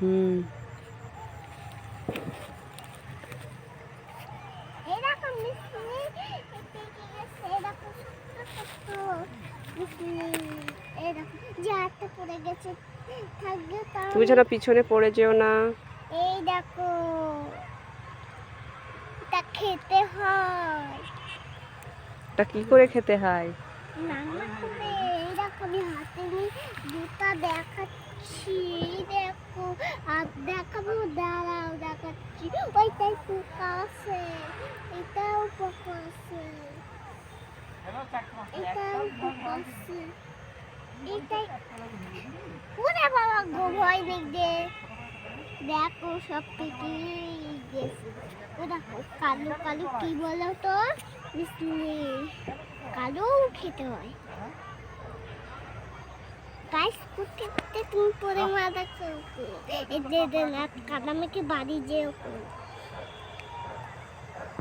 হুম। তুমি যেন পিছনে পড়ে যেও না। এই দেখো, এটা খেতে হয়। এটা কি করে খেতে হয়? রান্না করে। এই দেখো, আমি হাতে নিয়ে দুটা দেখাচ্ছি। এই দেখো, আর দেখাবো, দাঁড়াও দেখাচ্ছি। ওইটাই পোকা আছে, এটাও পোকা আছে, এটাও পোকা আছে, এটাই। ওরে বাবা গো, ভয় দেখবে। দেখো সব পেটে গেছে। ও দেখো, কালো কালো কি বলো তো? বিসলি কালো খেতে হয়। গাইস, করতে করতে তুমি পরে মারা খাও। এদের না কাদামাকে বাড়ি যেও।